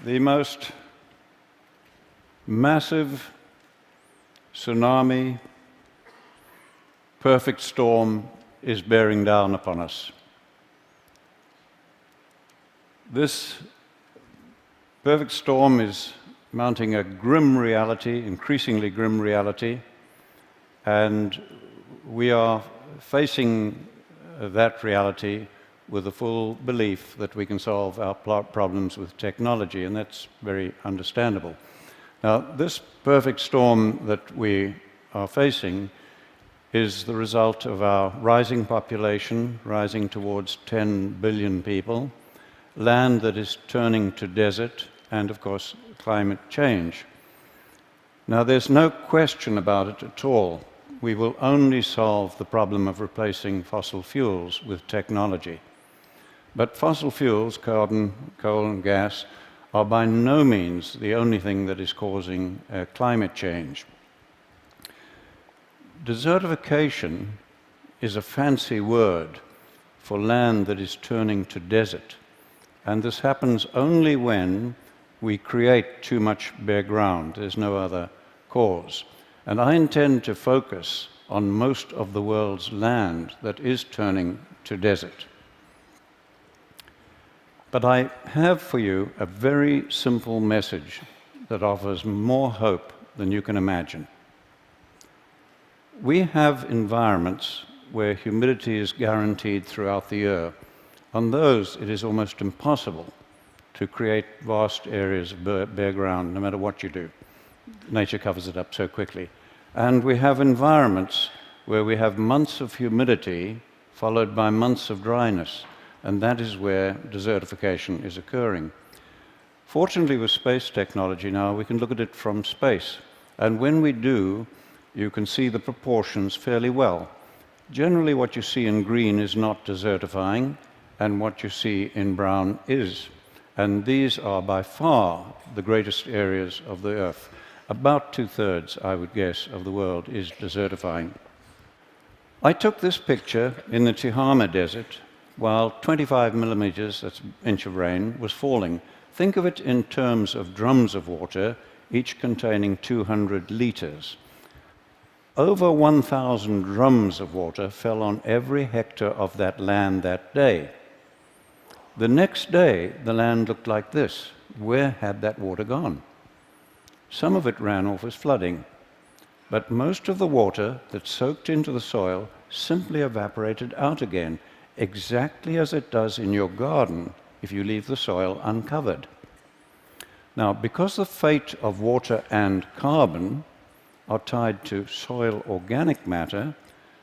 The most massive tsunami, perfect storm is bearing down upon us. This perfect storm is mounting a grim reality, increasingly grim reality, and we are facing that reality with the full belief that we can solve our problems with technology, and that's very understandable. Now, this perfect storm that we are facing is the result of our rising population, rising towards 10 billion people, land that is turning to desert, and of course, climate change. Now, there's no question about it at all. We will only solve the problem of replacing fossil fuels with technology. But fossil fuels, carbon, coal and gas, are by no means the only thing that is causing climate change. Desertification is a fancy word for land that is turning to desert, and this happens only when we create too much bare ground. There's no other cause. And I intend to focus on most of the world's land that is turning to desert. But I have for you a very simple message that offers more hope than you can imagine. We have environments where humidity is guaranteed throughout the year. On those, it is almost impossible to create vast areas of bare ground, no matter what you do. Nature covers it up so quickly. And we have environments where we have months of humidity followed by months of dryness. And that is where desertification is occurring. Fortunately, with space technology now, we can look at it from space. And when we do, you can see the proportions fairly well. Generally, what you see in green is not desertifying, and what you see in brown is. And these are by far the greatest areas of the Earth. About 2/3, I would guess, of the world is desertifying. I took this picture in the Tihama Desert while 25 millimeters, that's an inch of rain, was falling. Think of it in terms of drums of water, each containing 200 liters. Over 1,000 drums of water fell on every hectare of that land that day. The next day, the land looked like this. Where had that water gone? Some of it ran off as flooding, but most of the water that soaked into the soil simply evaporated out again, exactly as it does in your garden if you leave the soil uncovered. Now, because the fate of water and carbon are tied to soil organic matter,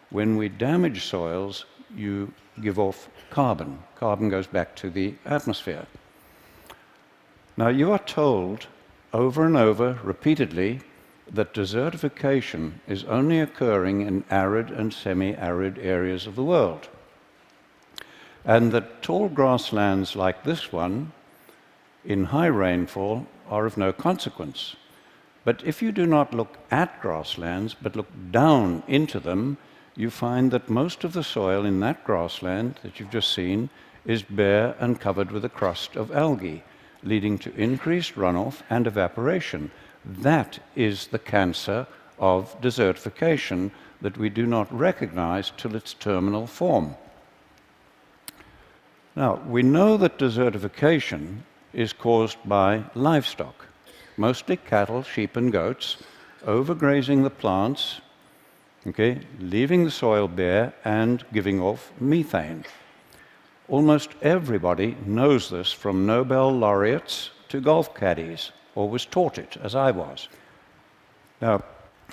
when we damage soils, you give off carbon. Carbon goes back to the atmosphere. Now, you are told over and over, repeatedly, that desertification is only occurring in arid and semi-arid areas of the world, and that tall grasslands like this one, in high rainfall, are of no consequence. But if you do not look at grasslands, but look down into them, you find that most of the soil in that grassland that you've just seen is bare and covered with a crust of algae, leading to increased runoff and evaporation. That is the cancer of desertification that we do not recognize till its terminal form. Now, we know that desertification is caused by livestock, mostly cattle, sheep, and goats, overgrazing the plants, leaving the soil bare and giving off methane. Almost everybody knows this, from Nobel laureates to golf caddies, or was taught it, as I was. Now,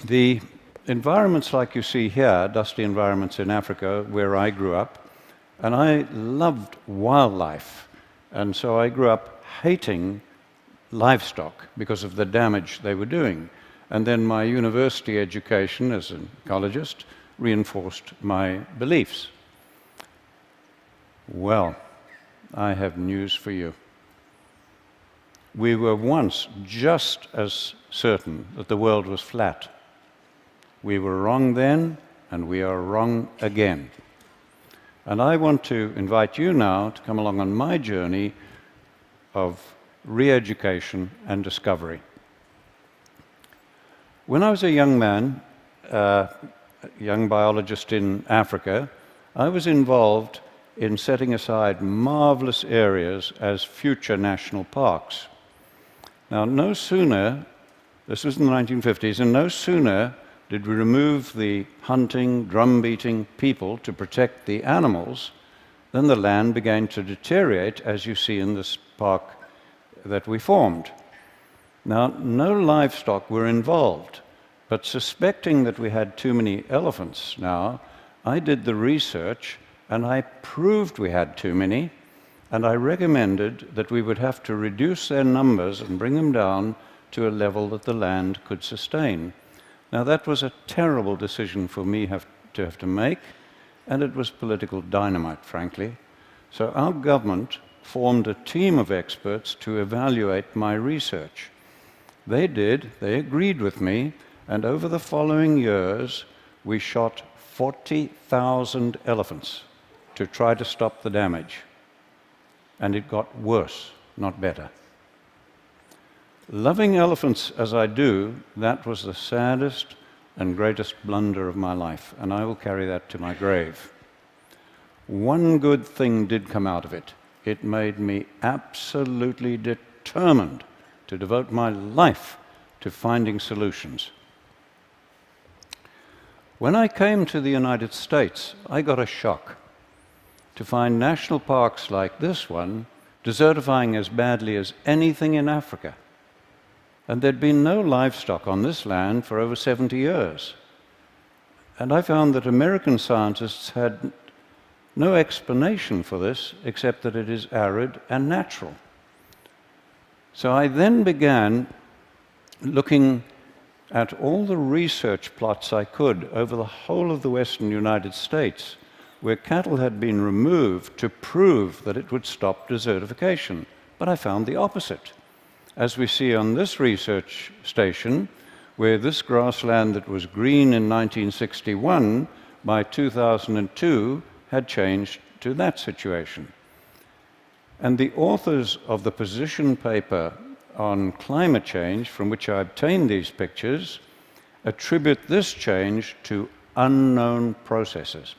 the environments like you see here, dusty environments in Africa, where I grew up, and I loved wildlife, and so I grew up hating livestock because of the damage they were doing. And then my university education as an ecologist reinforced my beliefs. Well, I have news for you. we were once just as certain that the world was flat. We were wrong then, and we are wrong again. And I want to invite you now to come along on my journey of re-education and discovery. When I was a young man, a young biologist in Africa, I was involved in setting aside marvelous areas as future national parks. Now, no sooner, this was in the 1950s, and no sooner did we remove the hunting, drum-beating people to protect the animals, then the land began to deteriorate, as you see in this park that we formed. Now, no livestock were involved, but suspecting that we had too many elephants now, I did the research and I proved we had too many, and I recommended that we would have to reduce their numbers and bring them down to a level that the land could sustain. Now, that was a terrible decision for me to have to make, and it was political dynamite, frankly. So our government formed a team of experts to evaluate my research. They agreed with me, and over the following years, we shot 40,000 elephants to try to stop the damage. And it got worse, not better. Loving elephants as I do, that was the saddest and greatest blunder of my life, and I will carry that to my grave. One good thing did come out of it. It made me absolutely determined to devote my life to finding solutions. When I came to the United States, I got a shock to find national parks like this one desertifying as badly as anything in Africa. And there'd been no livestock on this land for over 70 years. And I found that American scientists had no explanation for this except that it is arid and natural. So I then began looking at all the research plots I could over the whole of the western United States where cattle had been removed to prove that it would stop desertification. But I found the opposite. As we see on this research station, where this grassland that was green in 1961, by 2002, had changed to that situation. And the authors of the position paper on climate change, from which I obtained these pictures, attribute this change to unknown processes.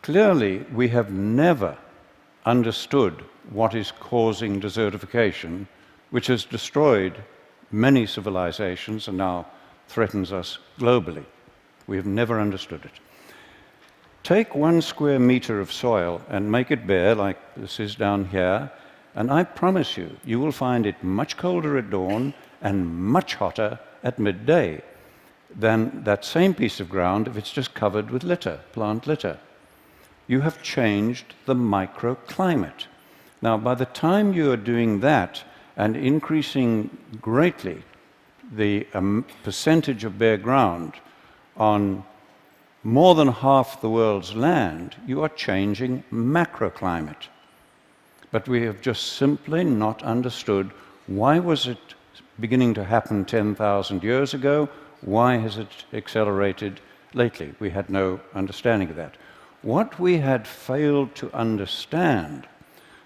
Clearly, we have never understood what is causing desertification, which has destroyed many civilizations and now threatens us globally. We have never understood it. Take 1 square meter of soil and make it bare, like this is down here, and I promise you, you will find it much colder at dawn and much hotter at midday than that same piece of ground if it's just covered with litter, plant litter. You have changed the microclimate. Now, by the time you are doing that and increasing greatly the percentage of bare ground on more than half the world's land, you are changing macroclimate. But we have just simply not understood why was it beginning to happen 10,000 years ago? Why has it accelerated lately? We had no understanding of that. What we had failed to understand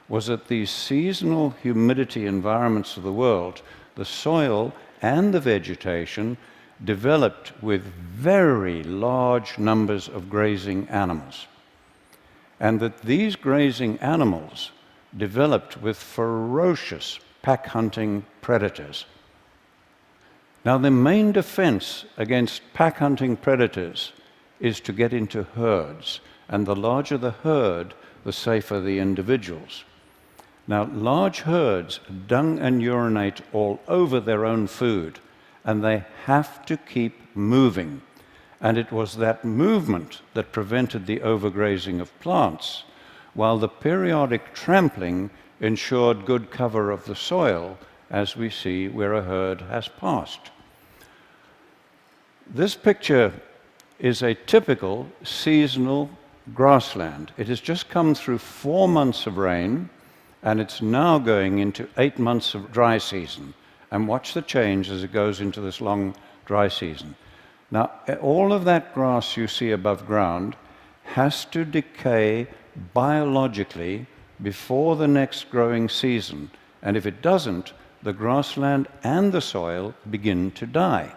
was that these seasonal humidity environments of the world, the soil and the vegetation, developed with very large numbers of grazing animals. And that these grazing animals developed with ferocious pack-hunting predators. Now, the main defense against pack-hunting predators is to get into herds, and the larger the herd, the safer the individuals. Now, large herds dung and urinate all over their own food, and they have to keep moving. And it was that movement that prevented the overgrazing of plants, while the periodic trampling ensured good cover of the soil, as we see where a herd has passed. This picture is a typical seasonal grassland. It has just come through 4 months of rain, And it's now going into 8 months of dry season. And watch the change as it goes into this long dry season. Now, all of that grass you see above ground has to decay biologically before the next growing season. And if it doesn't, the grassland and the soil begin to die.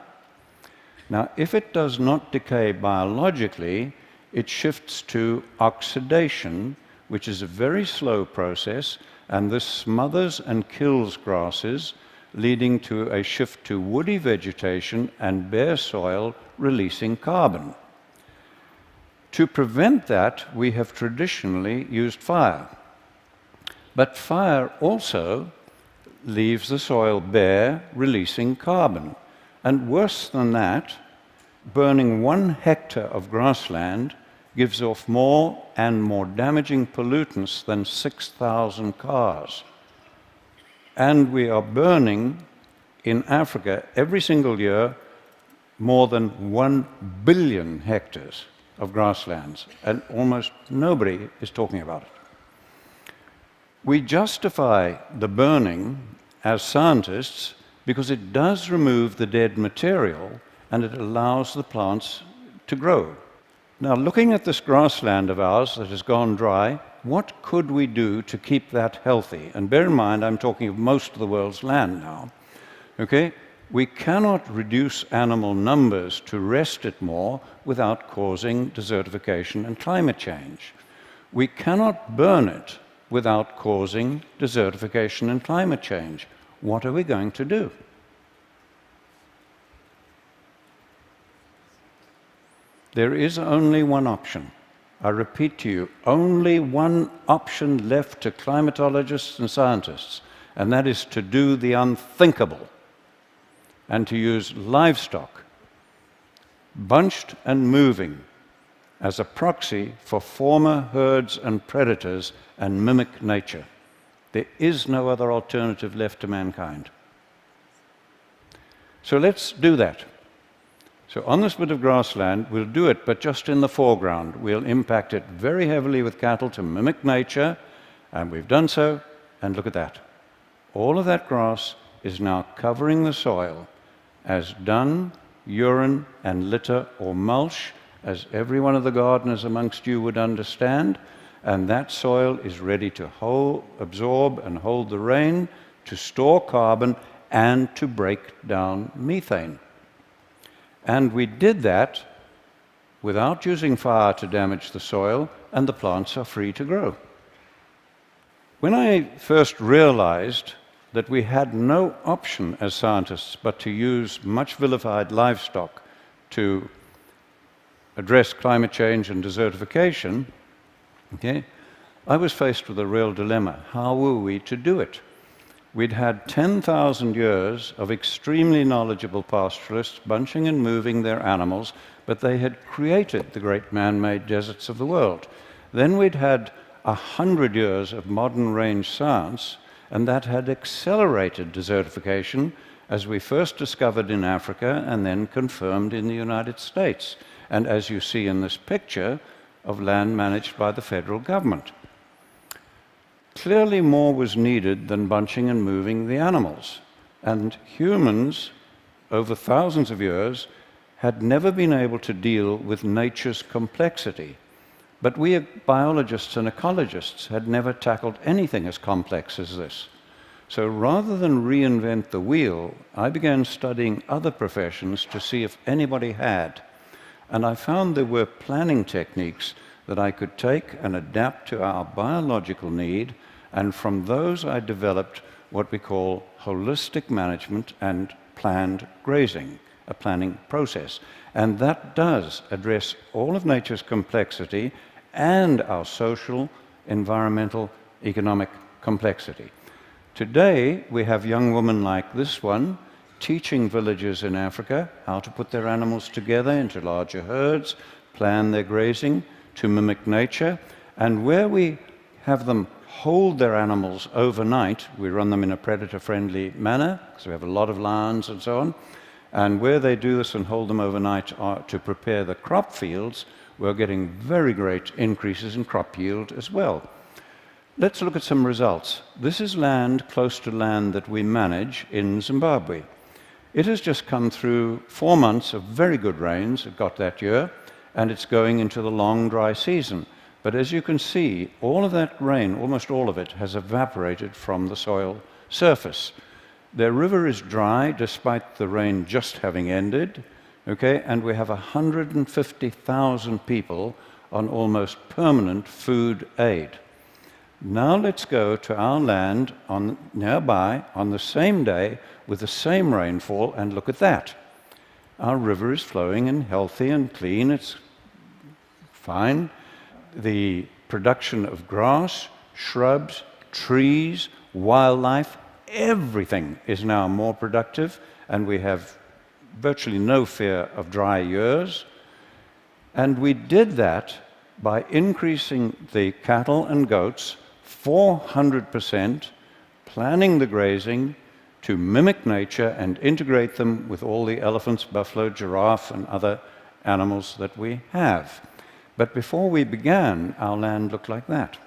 Now, if it does not decay biologically, it shifts to oxidation, which is a very slow process, and this smothers and kills grasses, leading to a shift to woody vegetation and bare soil releasing carbon. To prevent that, we have traditionally used fire. But fire also leaves the soil bare, releasing carbon. And worse than that, burning 1 hectare of grassland gives off more and more damaging pollutants than 6,000 cars. And we are burning in Africa every single year more than 1 billion hectares of grasslands, and almost nobody is talking about it. We justify the burning as scientists because it does remove the dead material and it allows the plants to grow. Now, looking at this grassland of ours that has gone dry, what could we do to keep that healthy? And bear in mind, I'm talking of most of the world's land now. Okay? We cannot reduce animal numbers to rest it more without causing desertification and climate change. We cannot burn it without causing desertification and climate change. What are we going to do? There is only one option. I repeat to you, only one option left to climatologists and scientists, and that is to do the unthinkable and to use livestock, bunched and moving, as a proxy for former herds and predators and mimic nature. There is no other alternative left to mankind. So let's do that. So on this bit of grassland, we'll do it, but just in the foreground. We'll impact it very heavily with cattle to mimic nature, and we've done so, and look at that. All of that grass is now covering the soil as dung, urine, and litter or mulch, as every one of the gardeners amongst you would understand, and that soil is ready to absorb and hold the rain, to store carbon, and to break down methane. And we did that without using fire to damage the soil, and the plants are free to grow. When I first realized that we had no option as scientists but to use much vilified livestock to address climate change and desertification, okay, I was faced with a real dilemma. How were we to do it? We'd had 10,000 years of extremely knowledgeable pastoralists bunching and moving their animals, but they had created the great man-made deserts of the world. Then we'd had 100 years of modern range science, and that had accelerated desertification, as we first discovered in Africa and then confirmed in the United States, and as you see in this picture of land managed by the federal government. Clearly more was needed than bunching and moving the animals, and humans, over thousands of years, had never been able to deal with nature's complexity. But we biologists and ecologists had never tackled anything as complex as this. So rather than reinvent the wheel, I began studying other professions to see if anybody had. And I found there were planning techniques that I could take and adapt to our biological need, and from those I developed what we call holistic management and planned grazing, a planning process. And that does address all of nature's complexity and our social, environmental, economic complexity. Today, we have young women like this one teaching villagers in Africa how to put their animals together into larger herds, plan their grazing to mimic nature, and where we have them hold their animals overnight, we run them in a predator-friendly manner, because we have a lot of lions and so on, and where they do this and hold them overnight to prepare the crop fields, we're getting very great increases in crop yield as well. Let's look at some results. This is land close to land that we manage in Zimbabwe. It has just come through 4 months of very good rains, it got that year, and it's going into the long dry season. But as you can see, all of that rain, almost all of it, has evaporated from the soil surface. Their river is dry despite the rain just having ended, okay? And we have 150,000 people on almost permanent food aid. Now let's go to our land nearby on the same day with the same rainfall and look at that. Our river is flowing and healthy and clean, it's fine. The production of grass, shrubs, trees, wildlife, everything is now more productive, and we have virtually no fear of dry years. And we did that by increasing the cattle and goats 400%, planning the grazing to mimic nature and integrate them with all the elephants, buffalo, giraffe, and other animals that we have. But before we began, our land looked like that.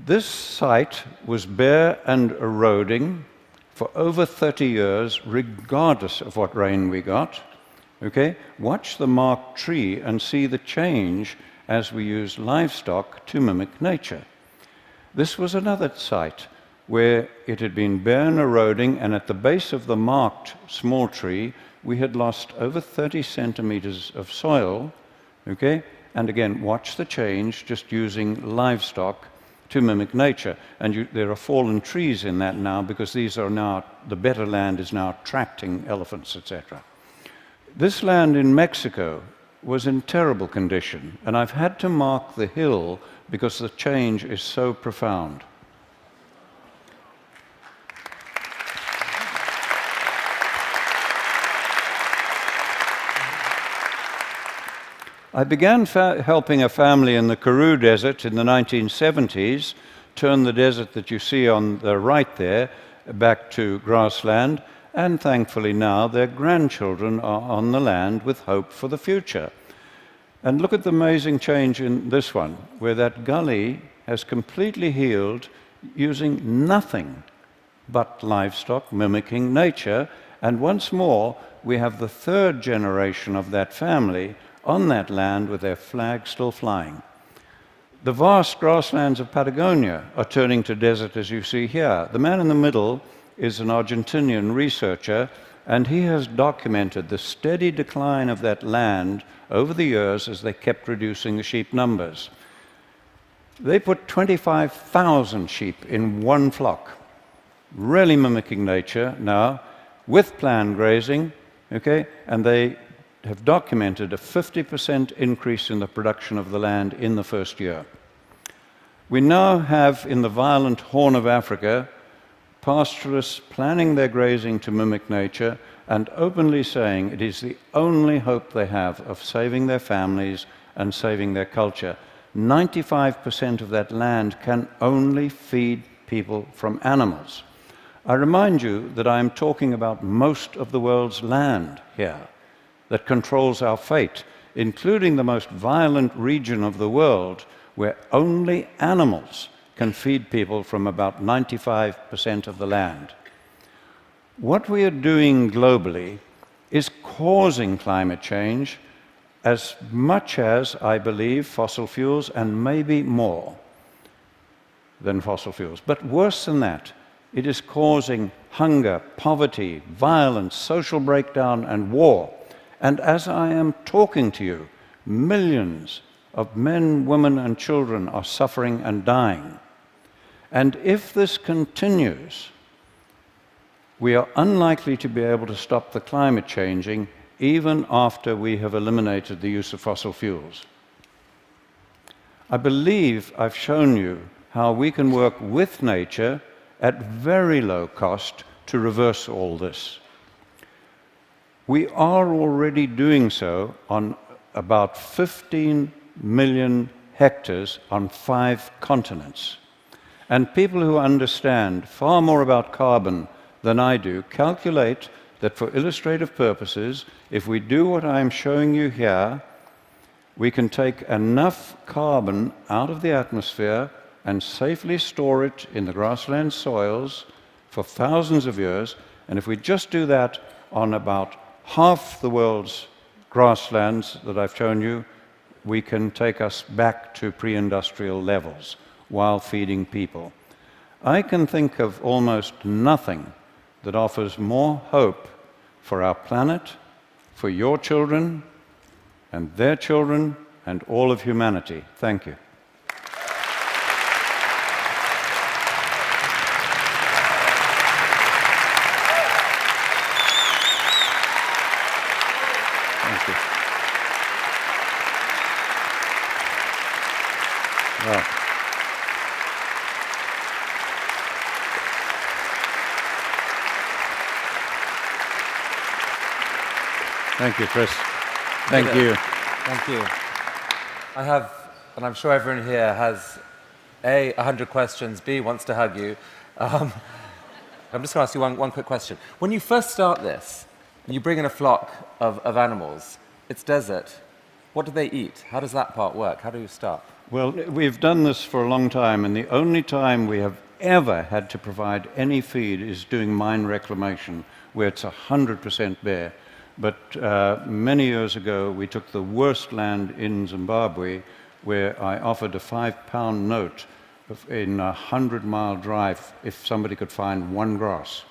This site was bare and eroding for over 30 years, regardless of what rain we got. Okay? Watch the marked tree and see the change as we used livestock to mimic nature. This was another site where it had been bare and eroding, and at the base of the marked small tree, we had lost over 30 centimeters of soil. Okay? And again, watch the change just using livestock to mimic nature. And there are fallen trees in that now because these are now, the better land is now attracting elephants, etc. This land in Mexico was in terrible condition, and I've had to mark the hill because the change is so profound. I began helping a family in the Karoo Desert in the 1970s, turn the desert that you see on the right there back to grassland, and thankfully now their grandchildren are on the land with hope for the future. And look at the amazing change in this one, where that gully has completely healed using nothing but livestock mimicking nature, and once more we have the third generation of that family on that land with their flag still flying. The vast grasslands of Patagonia are turning to desert, as you see here. The man in the middle is an Argentinian researcher, and he has documented the steady decline of that land over the years as they kept reducing the sheep numbers. They put 25,000 sheep in one flock, really mimicking nature now, with planned grazing, okay, and they have documented a 50% increase in the production of the land in the first year. We now have in the violent Horn of Africa pastoralists planning their grazing to mimic nature and openly saying it is the only hope they have of saving their families and saving their culture. 95% of that land can only feed people from animals. I remind you that I am talking about most of the world's land here that controls our fate, including the most violent region of the world where only animals can feed people from about 95% of the land. What we are doing globally is causing climate change as much as, I believe, fossil fuels, and maybe more than fossil fuels. But worse than that, it is causing hunger, poverty, violence, social breakdown, and war. And as I am talking to you, millions of men, women, and children are suffering and dying. And if this continues, we are unlikely to be able to stop the climate changing even after we have eliminated the use of fossil fuels. I believe I've shown you how we can work with nature at very low cost to reverse all this. We are already doing so on about 15 million hectares on 5 continents. And people who understand far more about carbon than I do calculate that for illustrative purposes, if we do what I'm showing you here, we can take enough carbon out of the atmosphere and safely store it in the grassland soils for thousands of years. And if we just do that on about half the world's grasslands that I've shown you, we can take us back to pre-industrial levels while feeding people. I can think of almost nothing that offers more hope for our planet, for your children, and their children, and all of humanity. Thank you. Thank you. Well. Thank you, Chris. Thank you. Thank you. I have, and I'm sure everyone here has, A, 100 questions, B, wants to hug you. I'm just going to ask you one quick question. When you first start this, and you bring in a flock of animals, it's desert. What do they eat? How does that part work? How do you start? Well, we've done this for a long time, and the only time we have ever had to provide any feed is doing mine reclamation, where it's 100% bare. But many years ago, we took the worst land in Zimbabwe, where I offered a £5 note in a 100-mile drive if somebody could find one grass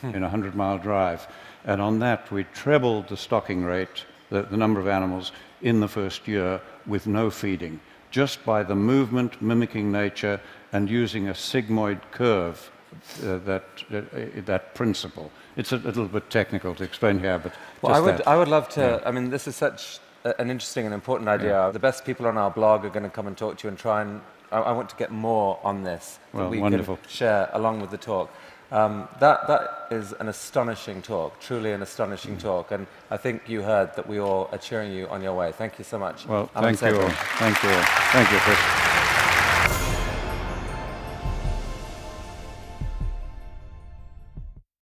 in a 100-mile drive. And on that, we trebled the stocking rate, the number of animals, in the first year with no feeding, just by the movement, mimicking nature, and using a sigmoid curve, that principle. It's a little bit technical to explain here, but I would love to. Yeah. I mean, this is such an interesting and important idea. Yeah. The best people on our blog are going to come and talk to you and try and. I want to get more on this that we wonderful. Can share along with the talk. That is an astonishing talk, truly an astonishing talk, and I think you heard that we all are cheering you on your way. Thank you so much. Well, thank you all. Thank you all. Thank you, Chris.